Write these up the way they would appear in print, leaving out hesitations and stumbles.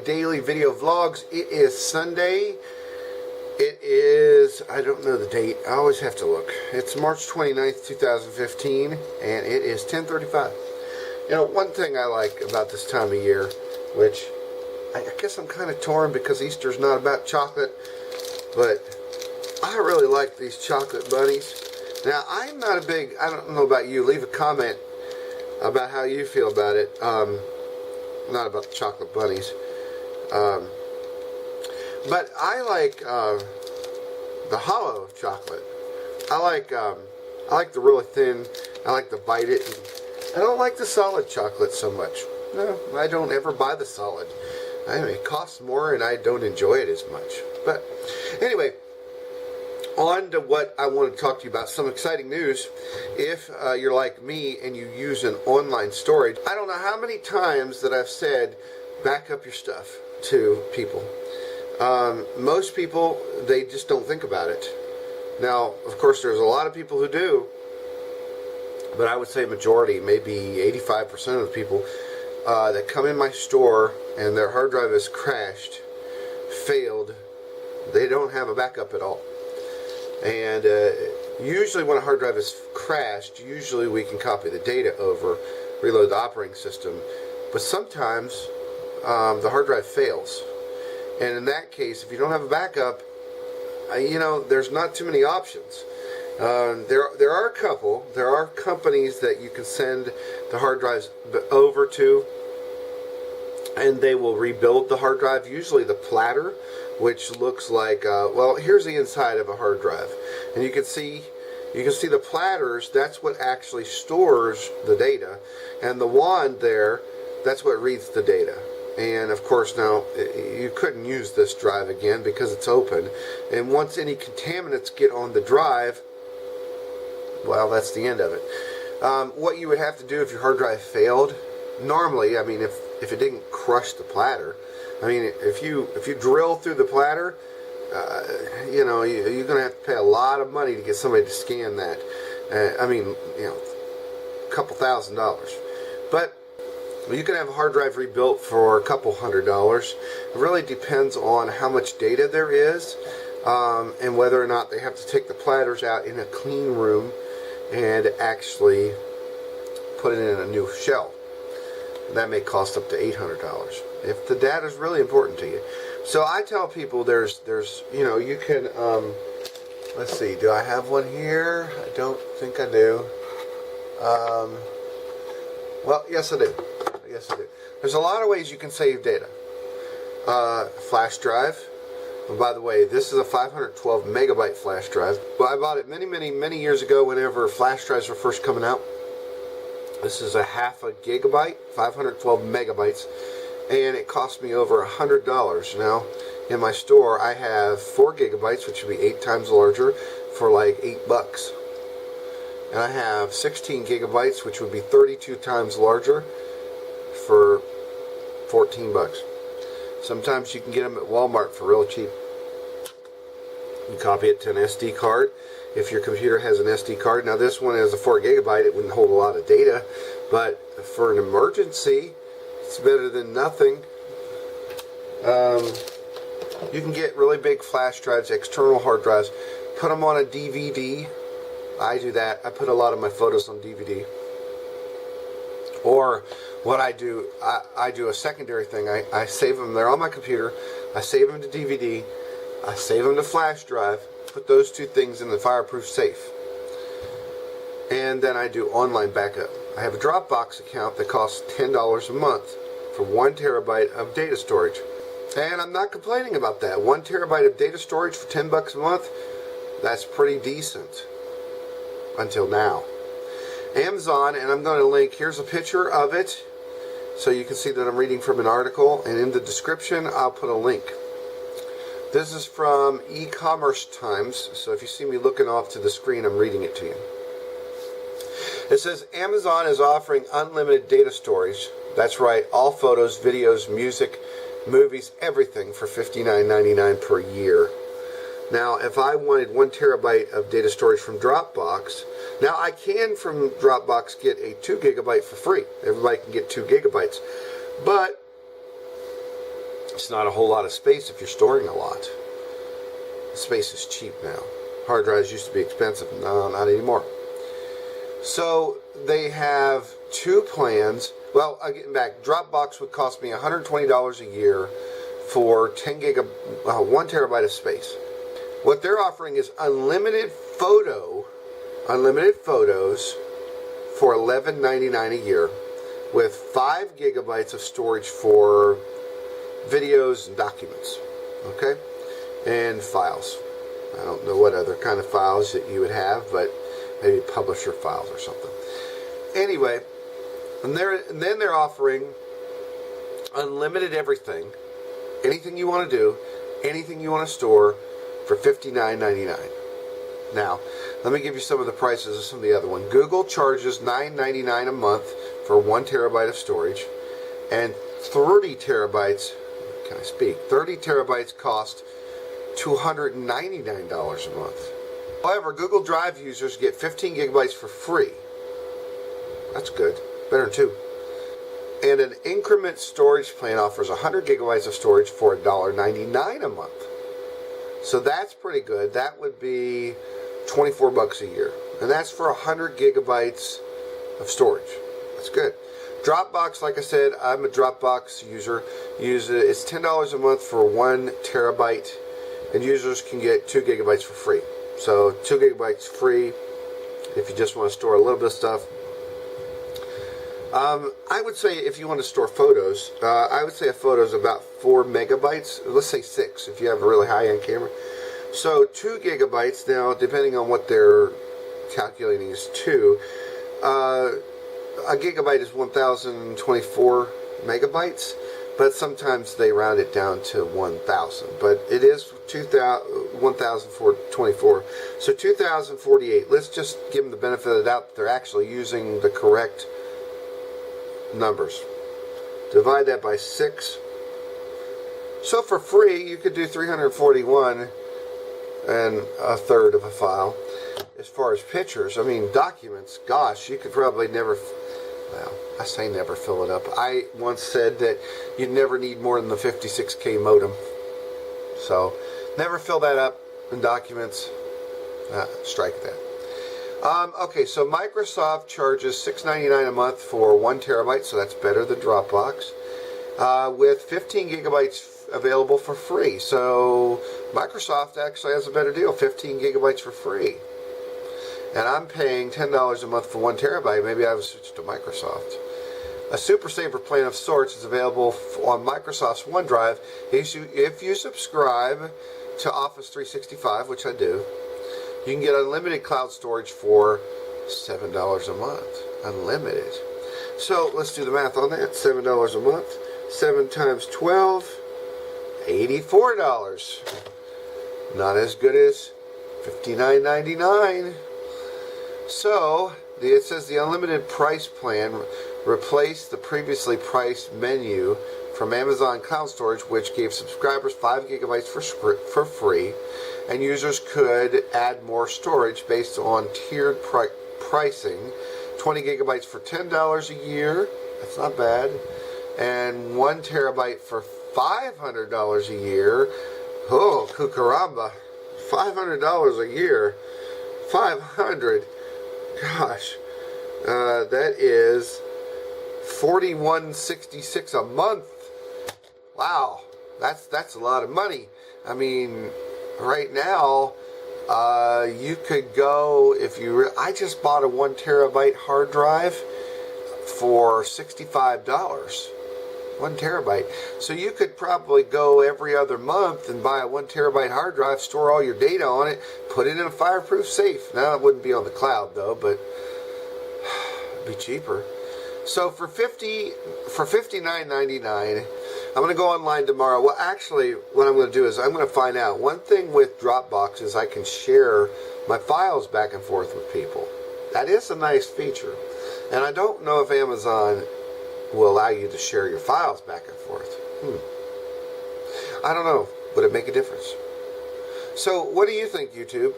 daily video vlogs. It is Sunday. It is, I don't know the date. I always have to look. It's March 29th, 2015, and it is 10:35. You know, one thing I like about this time of year, which I guess I'm kind of torn because Easter's not about chocolate, but I really like these chocolate bunnies. Now, I'm not a big, I don't know about you, leave a comment about how you feel about it. Not about the chocolate bunnies. But I like the hollow chocolate. I like the really thin. I like to bite it. I don't like the solid chocolate so much. No, I don't ever buy the solid. I mean, it costs more and I don't enjoy it as much. But anyway, on to what I want to talk to you about. Some exciting news. If you're like me and you use an online storage, I don't know how many times that I've said, back up your stuff to people. Most people, they just don't think about it. Now, of course, there's a lot of people who do, but I would say majority, maybe 85% of the people that come in my store and their hard drive has crashed, failed, they don't have a backup at all. And usually when a hard drive is crashed, usually we can copy the data over, reload the operating system. But sometimes the hard drive fails. And in that case, if you don't have a backup, you know, there's not too many options. There are a couple. There are companies that you can send the hard drives over to, and they will rebuild the hard drive, usually the platter, which looks like, well, here's the inside of a hard drive. And you can see the platters, that's what actually stores the data. And the wand there, that's what reads the data. And of course now, you couldn't use this drive again because it's open. And once any contaminants get on the drive, well, that's the end of it. What you would have to do if your hard drive failed, normally, I mean, if it didn't crush the platter, I mean, if you drill through the platter, you know, you're going to have to pay a lot of money to get somebody to scan that. I mean, you know, a couple $1,000s. But you can have a hard drive rebuilt for a couple $100. It really depends on how much data there is, and whether or not they have to take the platters out in a clean room and actually put it in a new shell. That may cost up to $800 if the data is really important to you. So I tell people there's you know, you can let's see, do I have one here? I don't think I do. Well, yes I do. Yes I do. There's a lot of ways you can save data. Flash drive. And by the way, this is a 512 megabyte flash drive. Well, I bought it many years ago whenever flash drives were first coming out. This is a half a gigabyte, 512 megabytes, and it cost me over $100. Now, in my store, I have 4 gigabytes, which would be 8 times larger, for like $8. And I have 16 gigabytes, which would be 32 times larger, for $14. Sometimes you can get them at Walmart for real cheap. You copy it to an SD card. If your computer has an SD card, now this one has a 4 gigabyte, it wouldn't hold a lot of data, but for an emergency, it's better than nothing. You can get really big flash drives, external hard drives, put them on a DVD. I do that. I put a lot of my photos on DVD. Or what I do, I do a secondary thing. I save them. They're on my computer. I save them to DVD. I save them to flash drive. Put those two things in the fireproof safe. And then I do online backup. I have a Dropbox account that costs $10 a month for 1 terabyte of data storage. And I'm not complaining about that. 1 terabyte of data storage for $10 a month, that's pretty decent. Until now. Amazon, and I'm going to link, here's a picture of it, so you can see that I'm reading from an article, and in the description I'll put a link. This is from E-Commerce Times, so if you see me looking off to the screen, I'm reading it to you. It says, Amazon is offering unlimited data storage. That's right, all photos, videos, music, movies, everything for $59.99 per year. Now, if I wanted 1 terabyte of data storage from Dropbox, now I can from Dropbox get a 2 gigabyte for free. Everybody can get 2 gigabytes. But It's not a whole lot of space if you're storing a lot. Space is cheap now. Hard drives used to be expensive. No, not anymore. So they have two plans. Well, getting back, Dropbox would cost me $120 a year for 1 terabyte of space. What they're offering is unlimited photos for $11.99 a year, with 5 gigabytes of storage for videos and documents, okay, and files. I don't know what other kind of files that you would have, but maybe publisher files or something. Anyway, and then they're offering unlimited everything, anything you want to do, anything you want to store, for $59.99. Now, let me give you some of the prices of some of the other ones. Google charges $9.99 a month for 1 terabyte of storage, and 30 terabytes, can I speak? 30 terabytes cost $299 a month. However, Google Drive users get 15 gigabytes for free. That's good. Better than 2. And an increment storage plan offers 100 gigabytes of storage for $1.99 a month. So that's pretty good. That would be $24 a year. And that's for 100 gigabytes of storage. That's good. Dropbox, like I said, I'm a Dropbox user. It's $10 a month for 1 terabyte, and users can get 2 gigabytes for free. So 2 gigabytes free if you just want to store a little bit of stuff. I would say if you want to store photos, I would say a photo is about 4 megabytes. Let's say 6 if you have a really high-end camera. So 2 gigabytes now, depending on what they're calculating is 2. A gigabyte is 1,024 megabytes, but sometimes they round it down to 1,000. But it is 1,024. So 2,048. Let's just give them the benefit of the doubt that they're actually using the correct numbers. Divide that by 6. So for free, you could do 341 and a third of a file. As far as pictures, I mean, documents, gosh, you could probably never, well, I say never fill it up. I once said that you'd never need more than the 56K modem. So, never fill that up in documents. Strike that. Okay, so Microsoft charges $6.99 a month for 1 terabyte, so that's better than Dropbox, with 15 gigabytes available for free. So Microsoft actually has a better deal, 15 gigabytes for free. And I'm paying $10 a month for 1 terabyte. Maybe I would switch to Microsoft. A Super Saver plan of sorts is available on Microsoft's OneDrive. If you subscribe to Office 365, which I do, you can get unlimited cloud storage for $7 a month. Unlimited. So let's do the math on that. $7 a month. 7 times 12, $84. Not as good as $59.99. So it says the unlimited price plan replaced the previously priced menu from Amazon Cloud Storage, which gave subscribers 5 gigabytes for free, and users could add more storage based on tiered pricing. 20 gigabytes for $10 a year. That's not bad. And 1 terabyte for $500 a year. Oh, cucaramba. $500 a year. 500. Gosh. That is $41.66 a month. Wow. That's a lot of money. I mean, right now, you could go, if you, I just bought a 1 terabyte hard drive for $65. 1 terabyte. So you could probably go every other month and buy a 1 terabyte hard drive, store all your data on it, put it in a fireproof safe. Now it wouldn't be on the cloud though, but it'd be cheaper. So for $59.99, I'm going to go online tomorrow. Well, actually, what I'm going to do is I'm going to find out. One thing with Dropbox is I can share my files back and forth with people. That is a nice feature. And I don't know if Amazon will allow you to share your files back and forth. I don't know. Would it make a difference? So what do you think, YouTube?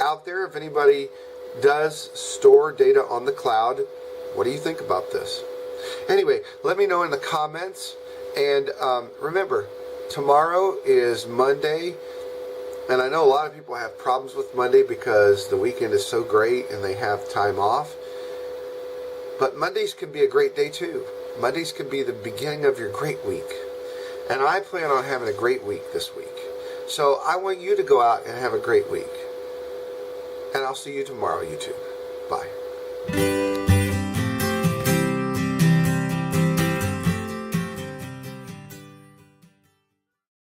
Out there, if anybody does store data on the cloud, what do you think about this? Anyway, let me know in the comments, And remember, tomorrow is Monday. And I know a lot of people have problems with Monday because the weekend is so great and they have time off. But Mondays can be a great day too. Mondays can be the beginning of your great week. And I plan on having a great week this week. So I want you to go out and have a great week. And I'll see you tomorrow, YouTube. Bye.